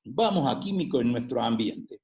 Vamos a químicos en nuestro ambiente.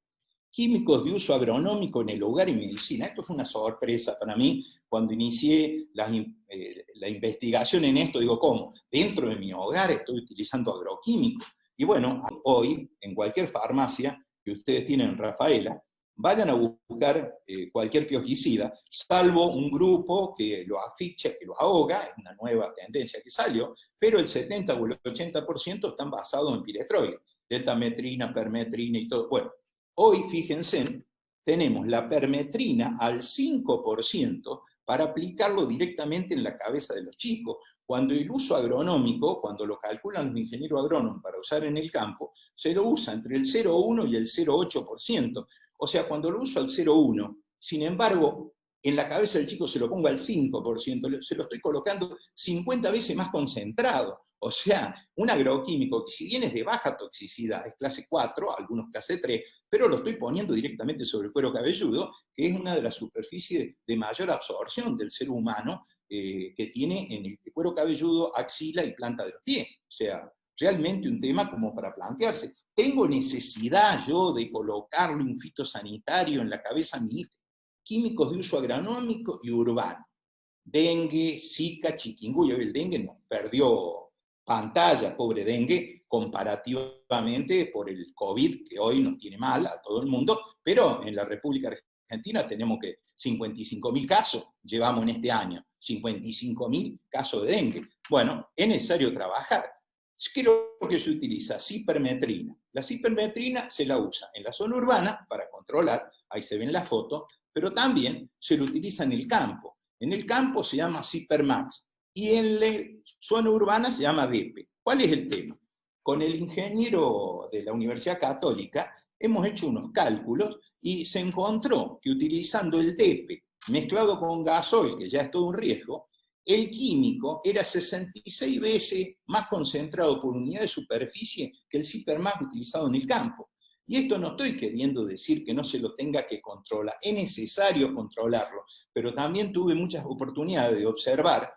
Químicos de uso agronómico en el hogar y medicina. Esto fue una sorpresa para mí cuando inicié la investigación en esto. Digo, ¿cómo? Dentro de mi hogar estoy utilizando agroquímicos. Y bueno, hoy en cualquier farmacia que ustedes tienen en Rafaela, vayan a buscar cualquier piojicida, salvo un grupo que lo asfixia, que lo ahoga, es una nueva tendencia que salió, pero el 70 o el 80% están basados en piretroide, deltametrina, permetrina y todo. Bueno, hoy, fíjense, tenemos la permetrina al 5% para aplicarlo directamente en la cabeza de los chicos, cuando el uso agronómico, cuando lo calculan los ingenieros agrónomos para usar en el campo, se lo usa entre el 0,1 y el 0,8%. O sea, cuando lo uso al 0,1, sin embargo, en la cabeza del chico se lo pongo al 5%, se lo estoy colocando 50 veces más concentrado. O sea, un agroquímico que si bien es de baja toxicidad, es clase 4, algunos clase 3, pero lo estoy poniendo directamente sobre el cuero cabelludo, que es una de las superficies de mayor absorción del ser humano, que tiene en el cuero cabelludo, axila y planta de los pies. O sea, realmente un tema como para plantearse. ¿Tengo necesidad yo de colocarle un fitosanitario en la cabeza a mi hijo? Químicos de uso agronómico y urbano. Dengue, Zika, chikungunya. El dengue no perdió pantalla, pobre dengue, comparativamente por el COVID, que hoy nos tiene mal a todo el mundo, pero en la República Argentina tenemos que 55.000 casos llevamos en este año, 55.000 casos de dengue. Bueno, es necesario trabajar. ¿Qué es lo que se utiliza? Cipermetrina. La cipermetrina se la usa en la zona urbana para controlar, ahí se ve en la foto, pero también se lo utiliza en el campo. En el campo se llama Cipermax y en la zona urbana se llama DEPE. ¿Cuál es el tema? Con el ingeniero de la Universidad Católica hemos hecho unos cálculos y se encontró que utilizando el DEPE mezclado con gasoil, que ya es todo un riesgo, el químico era 66 veces más concentrado por unidad de superficie que el Cipermax utilizado en el campo. Y esto no estoy queriendo decir que no se lo tenga que controlar, es necesario controlarlo, pero también tuve muchas oportunidades de observar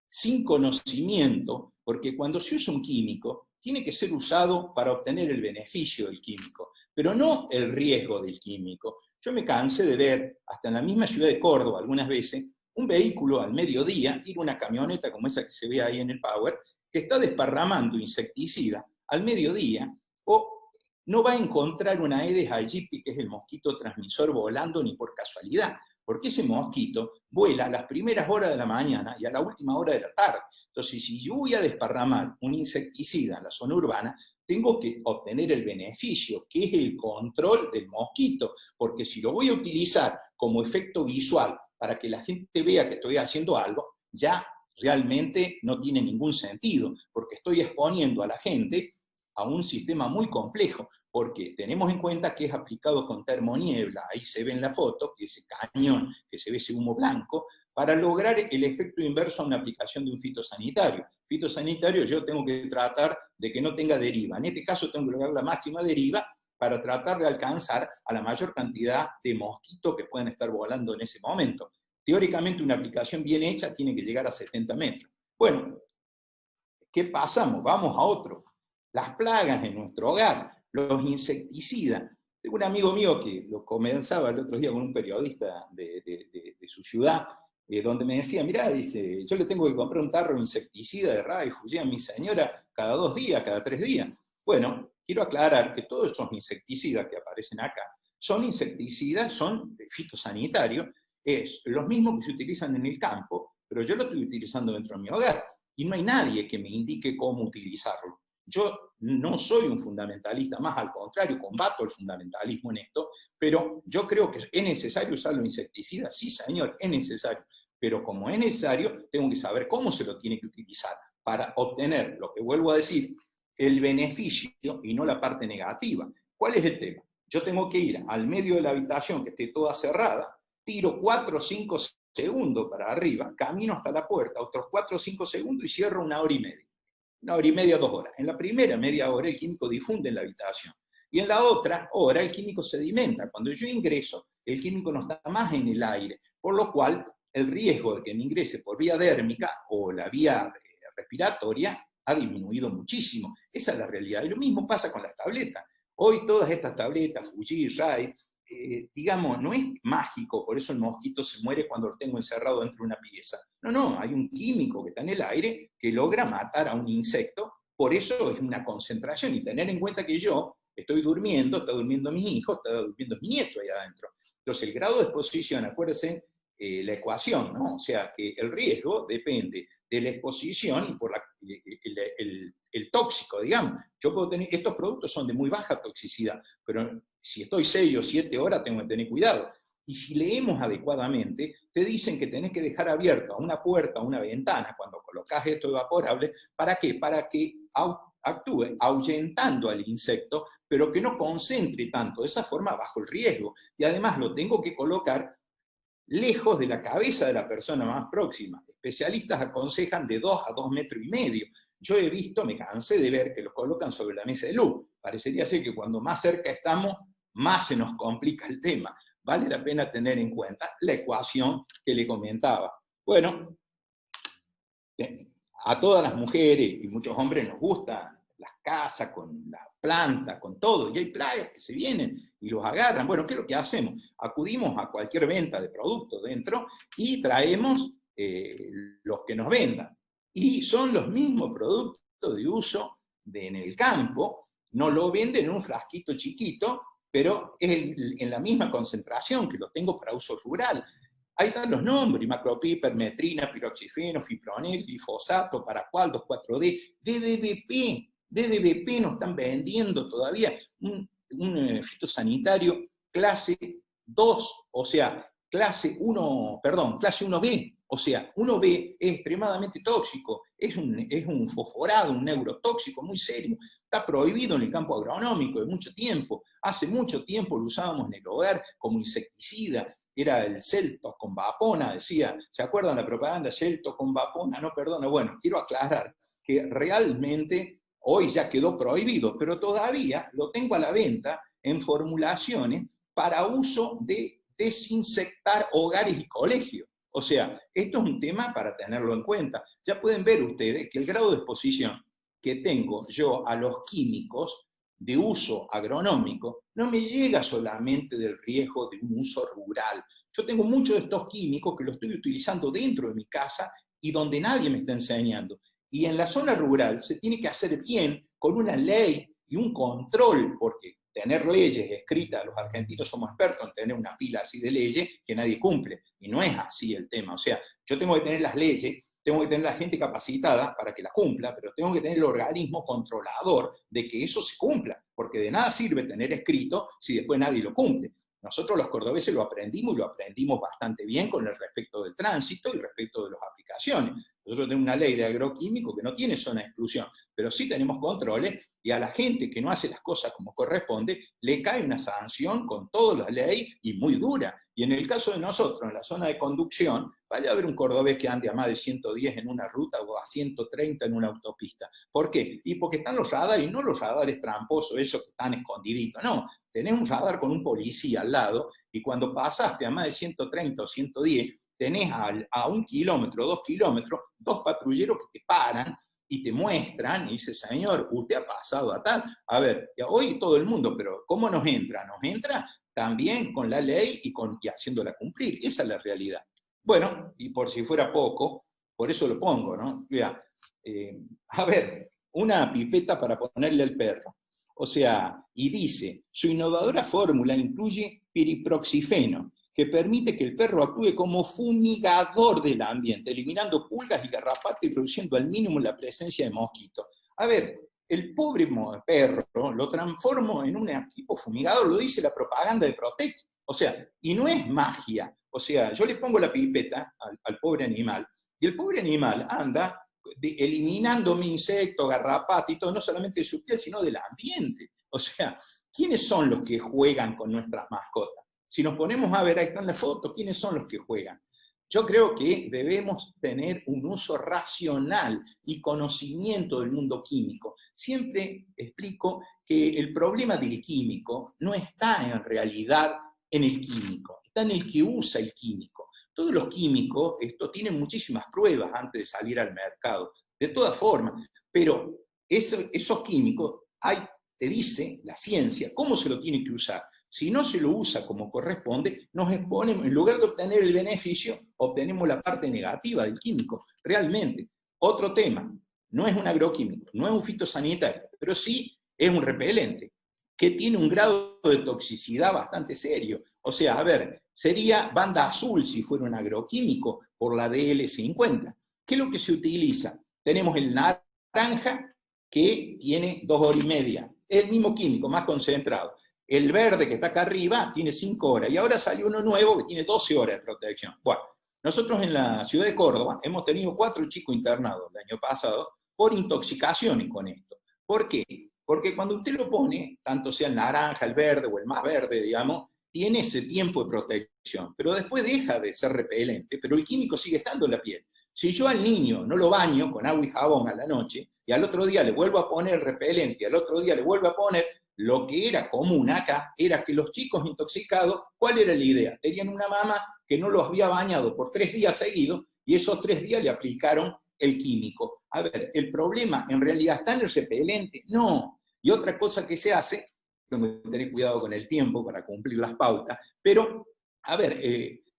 sin conocimiento, porque cuando se usa un químico, tiene que ser usado para obtener el beneficio del químico, pero no el riesgo del químico. Yo me cansé de ver, hasta en la misma ciudad de Córdoba algunas veces, un vehículo al mediodía, ir una camioneta como esa que se ve ahí en el Power, que está desparramando insecticida al mediodía, o no va a encontrar una Aedes aegypti, que es el mosquito transmisor, volando ni por casualidad, porque ese mosquito vuela a las primeras horas de la mañana y a la última hora de la tarde. Entonces, si yo voy a desparramar un insecticida en la zona urbana, tengo que obtener el beneficio, que es el control del mosquito, porque si lo voy a utilizar como efecto visual para que la gente vea que estoy haciendo algo, ya realmente no tiene ningún sentido, porque estoy exponiendo a la gente a un sistema muy complejo, porque tenemos en cuenta que es aplicado con termoniebla, ahí se ve en la foto, que ese cañón, que se ve ese humo blanco, para lograr el efecto inverso a una aplicación de un fitosanitario. Fitosanitario yo tengo que tratar de que no tenga deriva, en este caso tengo que lograr la máxima deriva para tratar de alcanzar a la mayor cantidad de mosquitos que pueden estar volando en ese momento. Teóricamente una aplicación bien hecha tiene que llegar a 70 metros. Bueno, ¿qué pasamos? Vamos a otro. Las plagas en nuestro hogar, los insecticidas. Tengo un amigo mío que lo comenzaba el otro día con un periodista de su ciudad, donde me decía, mirá, dice, yo le tengo que comprar un tarro de insecticida de Raifugia a mi señora cada 2 días, cada 3 días. Bueno, quiero aclarar que todos esos insecticidas que aparecen acá son insecticidas, son fitosanitarios, es los mismos que se utilizan en el campo, pero yo lo estoy utilizando dentro de mi hogar y no hay nadie que me indique cómo utilizarlo. Yo no soy un fundamentalista, más al contrario, combato el fundamentalismo en esto, pero yo creo que es necesario usar los insecticidas, sí señor, es necesario, pero como es necesario, tengo que saber cómo se lo tiene que utilizar para obtener, lo que vuelvo a decir, el beneficio y no la parte negativa. ¿Cuál es el tema? Yo tengo que ir al medio de la habitación que esté toda cerrada, tiro 4 o 5 segundos para arriba, camino hasta la puerta, otros 4 o 5 segundos y cierro 1 hora y media. 1 hora y media, 2 horas. En la primera media hora el químico difunde en la habitación. Y en la otra hora el químico sedimenta. Cuando yo ingreso, el químico no está más en el aire, por lo cual el riesgo de que me ingrese por vía dérmica o la vía respiratoria ha disminuido muchísimo. Esa es la realidad. Y lo mismo pasa con las tabletas. Hoy todas estas tabletas, Fuji, Rai, digamos, no es mágico, por eso el mosquito se muere cuando lo tengo encerrado dentro de una pieza. No, no, hay un químico que está en el aire que logra matar a un insecto, por eso es una concentración, y tener en cuenta que yo estoy durmiendo, está durmiendo mi hijo, está durmiendo mi nieto ahí adentro. Entonces el grado de exposición, acuérdense, la ecuación, ¿no? O sea, que el riesgo depende de la exposición y por el tóxico, digamos. Yo puedo tener, estos productos son de muy baja toxicidad, pero si estoy 6 o 7 horas tengo que tener cuidado. Y si leemos adecuadamente, te dicen que tenés que dejar abierto a una puerta, a una ventana, cuando colocas esto evaporable, ¿para qué? Para que actúe ahuyentando al insecto, pero que no concentre tanto, de esa forma bajo el riesgo. Y además lo tengo que colocar lejos de la cabeza de la persona más próxima. Especialistas aconsejan de 2 a 2,5 metros. Yo he visto, me cansé de ver que los colocan sobre la mesa de luz. Parecería ser que cuando más cerca estamos, más se nos complica el tema. Vale la pena tener en cuenta la ecuación que le comentaba. Bueno, a todas las mujeres y muchos hombres nos gustan las casas con las plantas, con todo, y hay plagas que se vienen y los agarran. Bueno, ¿qué es lo que hacemos? Acudimos a cualquier venta de productos dentro y traemos los que nos vendan. Y son los mismos productos de uso en el campo, no lo venden en un frasquito chiquito, pero es en la misma concentración que lo tengo para uso rural. Ahí están los nombres: macropyr, metrina, piroxifeno, fipronil, glifosato, paraquat, 2,4-D, DDBP nos están vendiendo todavía un fitosanitario clase 2, o sea, clase 1B, o sea, 1B es extremadamente tóxico, es un fosforado, un neurotóxico muy serio, está prohibido en el campo agronómico de mucho tiempo, hace mucho tiempo lo usábamos en el hogar como insecticida, era el Celtos con Vapona, decía, ¿se acuerdan la propaganda? Celtos con Vapona, no, perdona, bueno, quiero aclarar que realmente hoy ya quedó prohibido, pero todavía lo tengo a la venta en formulaciones para uso de desinsectar hogares y colegios. O sea, esto es un tema para tenerlo en cuenta. Ya pueden ver ustedes que el grado de exposición que tengo yo a los químicos de uso agronómico no me llega solamente del riesgo de un uso rural. Yo tengo muchos de estos químicos que los estoy utilizando dentro de mi casa y donde nadie me está enseñando. Y en la zona rural se tiene que hacer bien, con una ley y un control, porque tener leyes escritas, los argentinos somos expertos en tener una pila así de leyes que nadie cumple, y no es así el tema. O sea, yo tengo que tener las leyes, tengo que tener la gente capacitada para que las cumpla, pero tengo que tener el organismo controlador de que eso se cumpla, porque de nada sirve tener escrito si después nadie lo cumple. Nosotros los cordobeses lo aprendimos, y lo aprendimos bastante bien con el respecto del tránsito y respecto de las aplicaciones. Nosotros tenemos una ley de agroquímico que no tiene zona de exclusión, pero sí tenemos controles, y a la gente que no hace las cosas como corresponde, le cae una sanción con toda la ley y muy dura. Y en el caso de nosotros, en la zona de conducción, vaya a haber un cordobés que ande a más de 110 en una ruta o a 130 en una autopista. ¿Por qué? Y porque están los radares, y no los radares tramposos, esos que están escondiditos, no. Tenés un radar con un policía al lado, y cuando pasaste a más de 130 o 110, tenés a 1 kilómetro, 2 kilómetros, 2 patrulleros que te paran y te muestran, y dice, señor, usted ha pasado a tal. A ver, hoy todo el mundo, pero ¿cómo nos entra? Nos entra también con la ley y haciéndola cumplir. Esa es la realidad. Bueno, y por si fuera poco, por eso lo pongo, ¿no? Mira, a ver, una pipeta para ponerle al perro. O sea, y dice, su innovadora fórmula incluye piriproxifeno, que permite que el perro actúe como fumigador del ambiente, eliminando pulgas y garrapatas y reduciendo al mínimo la presencia de mosquitos. A ver, el pobre perro lo transformo en un equipo fumigador, lo dice la propaganda de Protect. O sea, y no es magia. O sea, yo le pongo la pipeta al pobre animal, y el pobre animal anda eliminando mi insecto, garrapata y todo, no solamente de su piel, sino del ambiente. O sea, ¿quiénes son los que juegan con nuestras mascotas? Si nos ponemos a ver, ahí están las fotos, ¿quiénes son los que juegan? Yo creo que debemos tener un uso racional y conocimiento del mundo químico. Siempre explico que el problema del químico no está en realidad en el químico, está en el que usa el químico. Todos los químicos tienen muchísimas pruebas antes de salir al mercado, de todas formas, pero esos químicos hay te dice la ciencia cómo se lo tiene que usar. Si no se lo usa como corresponde, nos exponemos, en lugar de obtener el beneficio, obtenemos la parte negativa del químico. Realmente, otro tema, no es un agroquímico, no es un fitosanitario, pero sí es un repelente, que tiene un grado de toxicidad bastante serio. O sea, a ver, sería banda azul si fuera un agroquímico por la DL50. ¿Qué es lo que se utiliza? Tenemos el naranja, que tiene 2 horas y media, el mismo químico, más concentrado. El verde que está acá arriba tiene 5 horas, y ahora salió uno nuevo que tiene 12 horas de protección. Bueno, nosotros en la ciudad de Córdoba hemos tenido 4 chicos internados el año pasado por intoxicaciones con esto. ¿Por qué? Porque cuando usted lo pone, tanto sea el naranja, el verde o el más verde, digamos, tiene ese tiempo de protección, pero después deja de ser repelente, pero el químico sigue estando en la piel. Si yo al niño no lo baño con agua y jabón a la noche, y al otro día le vuelvo a poner el repelente, y al otro día le vuelvo a poner, lo que era común acá era que los chicos intoxicados, ¿cuál era la idea? Tenían una mamá que no los había bañado por 3 días seguidos, y esos 3 días le aplicaron el químico. A ver, ¿el problema en realidad está en el repelente? No. Y otra cosa que se hace, tengo que tener cuidado con el tiempo para cumplir las pautas, pero, a ver,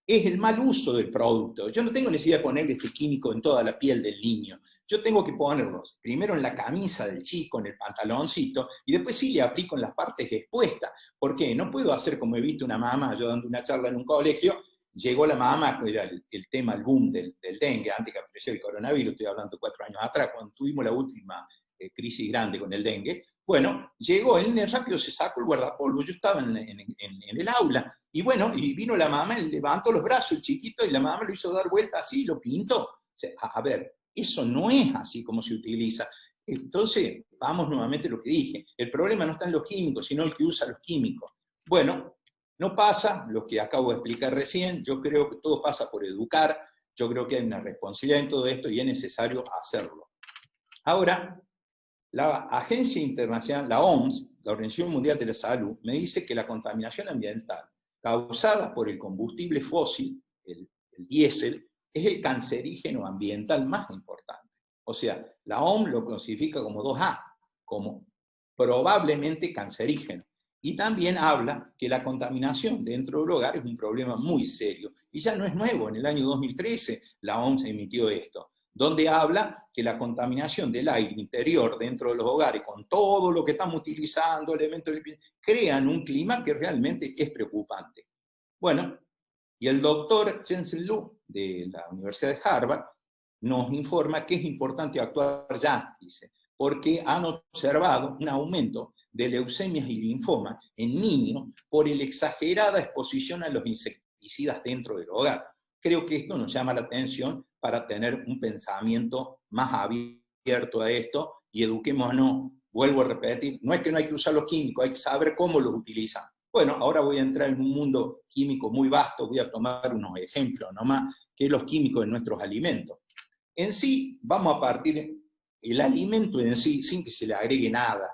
es el mal uso del producto. Yo no tengo necesidad de ponerle este químico en toda la piel del niño. Yo tengo que ponerlos primero en la camisa del chico, en el pantaloncito, y después sí le aplico en las partes expuestas. ¿Por qué? No puedo hacer como he visto una mamá, yo dando una charla en un colegio, llegó la mamá, era el tema, el boom del dengue, antes que apareció el coronavirus, estoy hablando 4 años atrás, cuando tuvimos la última crisis grande con el dengue. Bueno, llegó, el nene rápido se sacó el guardapolvo, yo estaba en el aula, y bueno, y vino la mamá, levantó los brazos el chiquito, y la mamá lo hizo dar vuelta así, lo pintó. O sea, a ver, eso no es así como se utiliza. Entonces, vamos nuevamente a lo que dije, el problema no está en los químicos, sino el que usa los químicos. Bueno, no pasa lo que acabo de explicar recién, yo creo que todo pasa por educar, yo creo que hay una responsabilidad en todo esto y es necesario hacerlo. Ahora, la Agencia Internacional, la OMS, la Organización Mundial de la Salud, me dice que la contaminación ambiental causada por el combustible fósil, el diésel, es el cancerígeno ambiental más importante. O sea, la OMS lo clasifica como 2A, como probablemente cancerígeno. Y también habla que la contaminación dentro del hogar es un problema muy serio. Y ya no es nuevo, en el año 2013 la OMS emitió esto, donde habla que la contaminación del aire interior dentro de los hogares, con todo lo que estamos utilizando, elementos, crean un clima que realmente es preocupante. Bueno, y el doctor Chen Lu, de la Universidad de Harvard, nos informa que es importante actuar ya, dice, porque han observado un aumento de leucemias y linfomas en niños por la exagerada exposición a los insecticidas dentro del hogar. Creo que esto nos llama la atención para tener un pensamiento más abierto a esto y eduquémonos. Vuelvo a repetir, no es que no hay que usar los químicos, hay que saber cómo los utilizan. Bueno, ahora voy a entrar en un mundo químico muy vasto, voy a tomar unos ejemplos nomás, que es los químicos en nuestros alimentos. En sí, vamos a partir el alimento en sí, sin que se le agregue nada.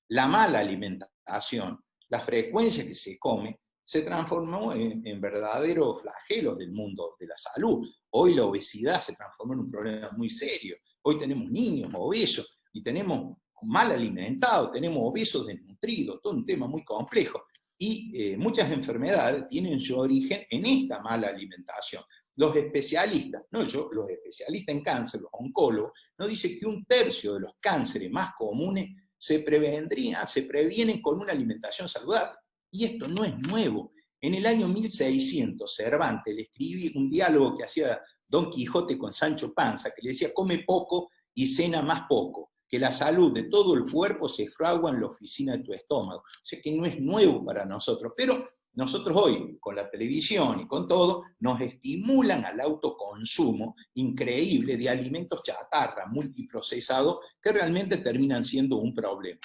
La mala alimentación, la frecuencia que se come, se transformó en verdaderos flagelos del mundo de la salud. Hoy la obesidad se transformó en un problema muy serio. Hoy tenemos niños obesos y tenemos mal alimentados, tenemos obesos desnutridos, todo un tema muy complejo. Y muchas enfermedades tienen su origen en esta mala alimentación. Los especialistas, no yo, los especialistas en cáncer, los oncólogos, nos dicen que 1/3 de los cánceres más comunes se previenen con una alimentación saludable. Y esto no es nuevo. En el año 1600, Cervantes le escribió un diálogo que hacía Don Quijote con Sancho Panza, que le decía, come poco y cena más poco, que la salud de todo el cuerpo se fragua en la oficina de tu estómago. O sea que no es nuevo para nosotros, pero nosotros hoy, con la televisión y con todo, nos estimulan al autoconsumo increíble de alimentos chatarra, multiprocesados, que realmente terminan siendo un problema.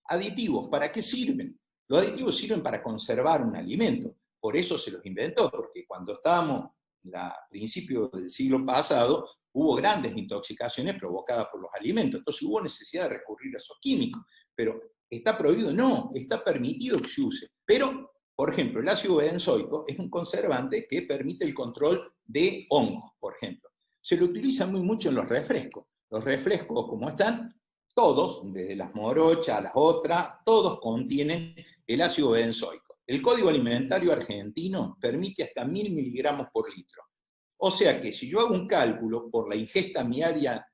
Aditivos, ¿para qué sirven? Los aditivos sirven para conservar un alimento, por eso se los inventó, porque cuando estábamos a principios del siglo pasado, hubo grandes intoxicaciones provocadas por los alimentos, entonces hubo necesidad de recurrir a esos químicos, pero ¿está prohibido? No, está permitido que se use, pero, por ejemplo, el ácido benzoico es un conservante que permite el control de hongos, por ejemplo. Se lo utiliza muy mucho en los refrescos como están, todos, desde las morochas a las otras, todos contienen el ácido benzoico. El Código Alimentario Argentino permite hasta 1000 miligramos por litro. O sea que si yo hago un cálculo por la ingesta diaria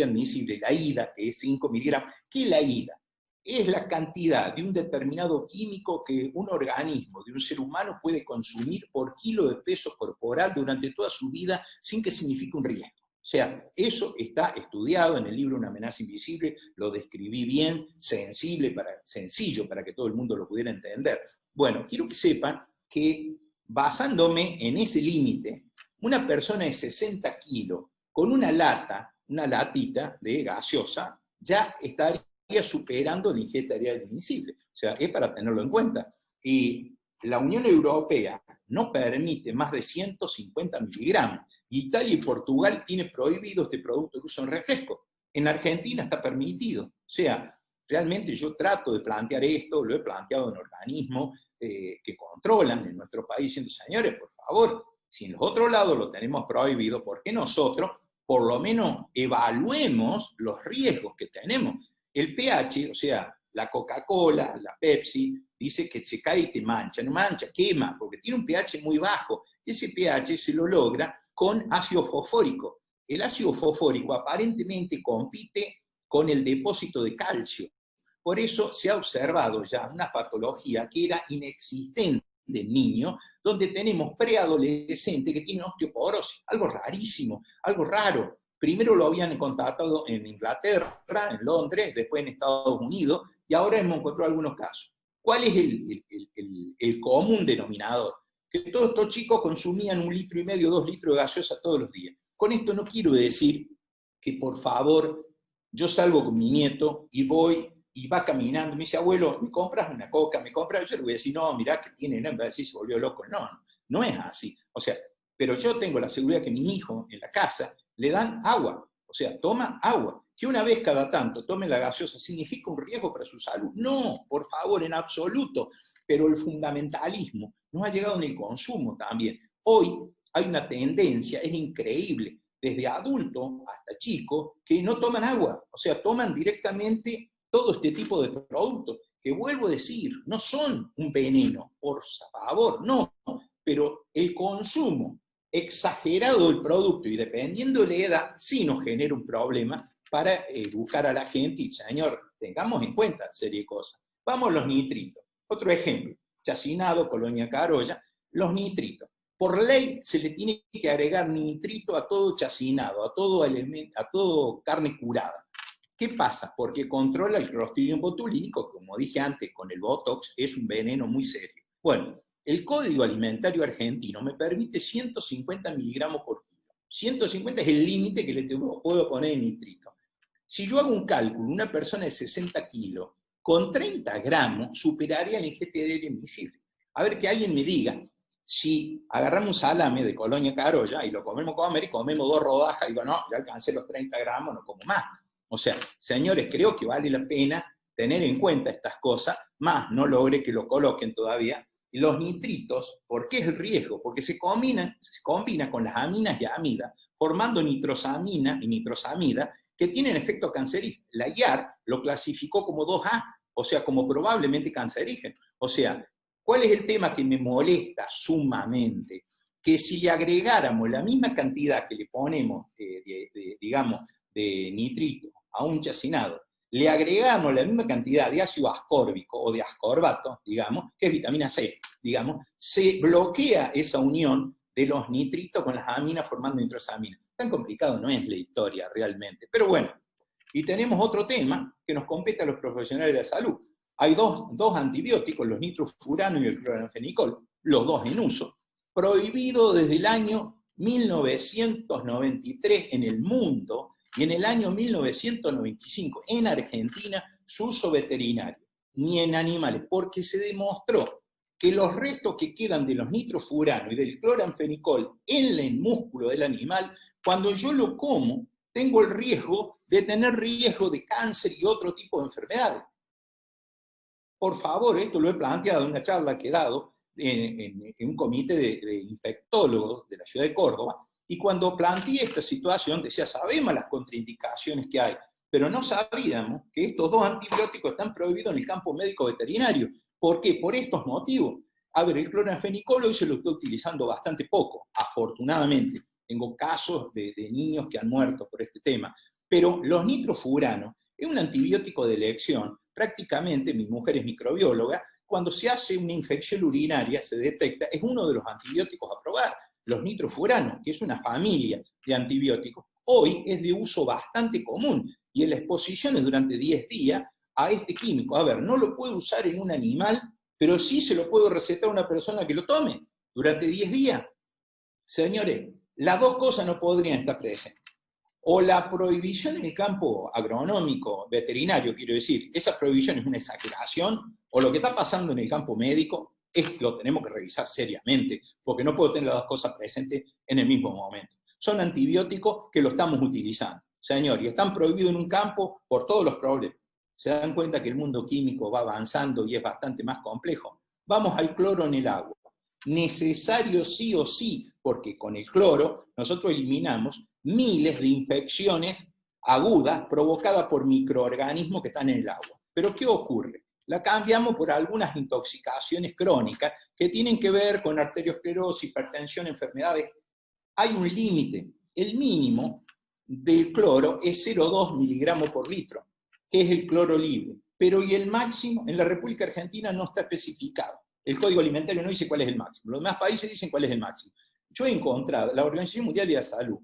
admisible, la IDA, que es 5 miligramos, ¿qué es la IDA? Es la cantidad de un determinado químico que un organismo de un ser humano puede consumir por kilo de peso corporal durante toda su vida sin que signifique un riesgo. O sea, eso está estudiado en el libro Una amenaza invisible, lo describí bien, sencillo para que todo el mundo lo pudiera entender. Bueno, quiero que sepan que basándome en ese límite, una persona de 60 kilos con una latita de gaseosa, ya estaría superando la ingesta diaria admisible. O sea, es para tenerlo en cuenta. Y la Unión Europea no permite más de 150 miligramos. Italia y Portugal tienen prohibido este producto de uso en refresco. En Argentina está permitido. O sea, realmente yo trato de plantear esto, lo he planteado en organismos que controlan en nuestro país, diciendo, señores, por favor, si en los otros lados lo tenemos prohibido, ¿por qué nosotros por lo menos evaluemos los riesgos que tenemos? El pH, o sea, la Coca-Cola, la Pepsi, dice que se cae y te mancha, no mancha, quema, porque tiene un pH muy bajo. Ese pH se lo logra con ácido fosfórico. El ácido fosfórico aparentemente compite con el depósito de calcio. Por eso se ha observado ya una patología que era inexistente en niños, donde tenemos preadolescentes que tienen osteoporosis, algo rarísimo, algo raro. Primero lo habían constatado en Inglaterra, en Londres, después en Estados Unidos, y ahora hemos encontrado algunos casos. ¿Cuál es el común denominador? Que todos estos chicos consumían 1,5 litros, 2 litros de gaseosa todos los días. Con esto no quiero decir que, por favor, yo salgo con mi nieto y voy y va caminando, me dice, abuelo, ¿me compras una coca? ¿Me compras? Yo le voy a decir, no, mirá que tiene, no, me va a decir, se volvió loco. No, no es así. O sea, pero yo tengo la seguridad que mi hijo en la casa le dan agua, o sea, toma agua. Que una vez cada tanto tome la gaseosa, ¿significa un riesgo para su salud? No, por favor, en absoluto. Pero el fundamentalismo nos ha llegado en el consumo también. Hoy hay una tendencia, es increíble, desde adulto hasta chico, que no toman agua, o sea, toman directamente todo este tipo de productos, que vuelvo a decir, no son un veneno, por favor, no, pero el consumo exagerado del producto y dependiendo de la edad, sí nos genera un problema para educar a la gente y, señor, tengamos en cuenta serie de cosas. Vamos a los nitritos. Otro ejemplo, chacinado, Colonia Carolla, los nitritos. Por ley se le tiene que agregar nitrito a todo chacinado, a todo carne curada. ¿Qué pasa? Porque controla el Clostridium botulínico, como dije antes, con el Botox, es un veneno muy serio. Bueno, el Código Alimentario Argentino me permite 150 miligramos por kilo. 150 es el límite que le puedo poner en nitrito. Si yo hago un cálculo, una persona de 60 kilos, con 30 gramos superaría la ingesta diaria admisible. A ver, que alguien me diga, si agarramos un salame de Colonia Carolla y lo comemos y comemos 2 rodajas, y digo, no, ya alcancé los 30 gramos, no como más. O sea, señores, creo que vale la pena tener en cuenta estas cosas, más no logre que lo coloquen todavía. Y los nitritos, ¿por qué es el riesgo? Porque se combina con las aminas y amidas, formando nitrosamina y nitrosamida, que tienen efecto cancerígeno. La IAR lo clasificó como 2A, o sea, como probablemente cancerígeno. O sea, ¿cuál es el tema que me molesta sumamente? Que si le agregáramos la misma cantidad que le ponemos, digamos, de nitrito a un chacinado, le agregamos la misma cantidad de ácido ascórbico o de ascorbato, digamos, que es vitamina C, digamos, se bloquea esa unión de los nitritos con las aminas formando nitrosamina. Tan complicado no es la historia realmente, pero bueno. Y tenemos otro tema que nos compete a los profesionales de la salud. Hay dos antibióticos, los nitrofurano y el cloranfenicol, los dos en uso, prohibido desde el año 1993 en el mundo, y en el año 1995, en Argentina, su uso veterinario, ni en animales, porque se demostró que los restos que quedan de los nitrofuranos y del cloranfenicol en el músculo del animal, cuando yo lo como, tengo el riesgo de tener riesgo de cáncer y otro tipo de enfermedades. Por favor, esto lo he planteado en una charla que he dado en un comité de infectólogos de la ciudad de Córdoba, y cuando planteé esta situación, decía, sabemos las contraindicaciones que hay, pero no sabíamos que estos dos antibióticos están prohibidos en el campo médico veterinario. ¿Por qué? Por estos motivos. A ver, el cloranfenicol hoy se lo estoy utilizando bastante poco, afortunadamente. Tengo casos de niños que han muerto por este tema. Pero los nitrofuranos es un antibiótico de elección. Prácticamente, mi mujer es microbióloga, cuando se hace una infección urinaria, se detecta, es uno de los antibióticos a probar. Los nitrofuranos, que es una familia de antibióticos, hoy es de uso bastante común, y en la exposición es durante 10 días a este químico. A ver, no lo puedo usar en un animal, pero sí se lo puedo recetar a una persona que lo tome durante 10 días. Señores, las dos cosas no podrían estar presentes. O la prohibición en el campo agronómico, veterinario, quiero decir, esa prohibición es una exageración, o lo que está pasando en el campo médico lo tenemos que revisar seriamente, porque no puedo tener las dos cosas presentes en el mismo momento. Son antibióticos que lo estamos utilizando, señor, y están prohibidos en un campo por todos los problemas. Se dan cuenta que el mundo químico va avanzando y es bastante más complejo. Vamos al cloro en el agua. Necesario sí o sí, porque con el cloro nosotros eliminamos miles de infecciones agudas provocadas por microorganismos que están en el agua. Pero ¿qué ocurre? La cambiamos por algunas intoxicaciones crónicas que tienen que ver con arteriosclerosis, hipertensión, enfermedades. Hay un límite. El mínimo del cloro es 0,2 miligramos por litro, que es el cloro libre. Pero y el máximo, en la República Argentina no está especificado. El Código Alimentario no dice cuál es el máximo. Los demás países dicen cuál es el máximo. Yo he encontrado, la Organización Mundial de la Salud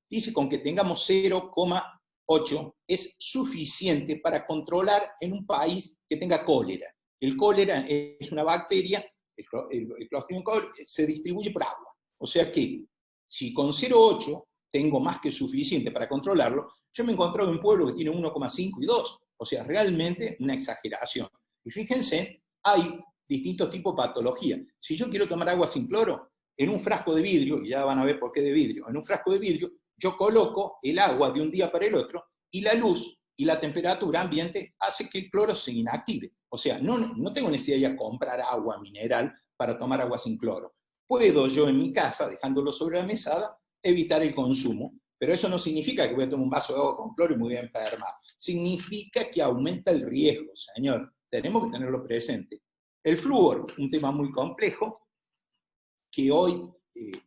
dice con que tengamos 0,8 es suficiente para controlar en un país que tenga cólera. El cólera es una bacteria, el Clostridium coli se distribuye por agua. O sea que, si con 0,8 tengo más que suficiente para controlarlo, yo me he encontrado en un pueblo que tiene 1,5 y 2. O sea, realmente una exageración. Y fíjense, hay distintos tipos de patología. Si yo quiero tomar agua sin cloro, en un frasco de vidrio, y ya van a ver por qué de vidrio, en un frasco de vidrio yo coloco el agua de un día para el otro, y la luz y la temperatura ambiente hace que el cloro se inactive. O sea, no tengo necesidad de ir a comprar agua mineral para tomar agua sin cloro. Puedo yo en mi casa, dejándolo sobre la mesada, evitar el consumo, pero eso no significa que voy a tomar un vaso de agua con cloro y me voy a enfermar. Significa que aumenta el riesgo, señor. Tenemos que tenerlo presente. El flúor, un tema muy complejo, que hoy,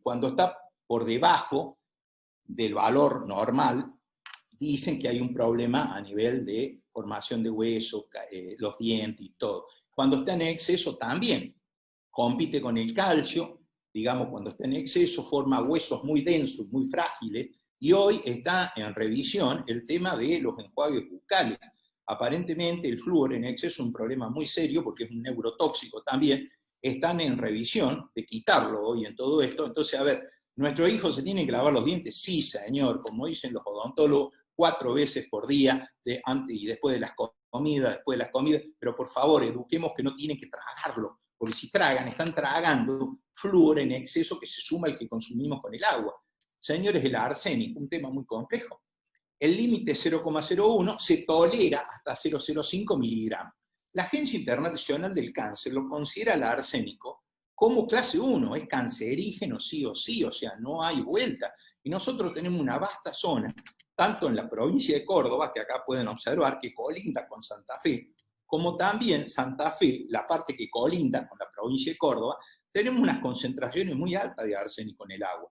cuando está por debajo del valor normal, dicen que hay un problema a nivel de formación de hueso, los dientes y todo. Cuando está en exceso también compite con el calcio, digamos, cuando está en exceso forma huesos muy densos, muy frágiles, y hoy está en revisión el tema de los enjuagues bucales. Aparentemente el flúor en exceso es un problema muy serio porque es un neurotóxico también, están en revisión de quitarlo hoy en todo esto. Entonces, a ver, ¿nuestros hijos se tienen que lavar los dientes? Sí, señor, como dicen los odontólogos, 4 veces por día, antes y después de las comidas, pero por favor, eduquemos que no tienen que tragarlo, porque si tragan, están tragando flúor en exceso que se suma al que consumimos con el agua. Señores, el arsénico, un tema muy complejo. El límite es 0,01, se tolera hasta 0,05 miligramos. La Agencia Internacional del Cáncer lo considera el arsénico como clase 1, es cancerígeno sí o sí, o sea, no hay vuelta. Y nosotros tenemos una vasta zona, tanto en la provincia de Córdoba, que acá pueden observar que colinda con Santa Fe, como también Santa Fe, la parte que colinda con la provincia de Córdoba, tenemos unas concentraciones muy altas de arsénico en el agua.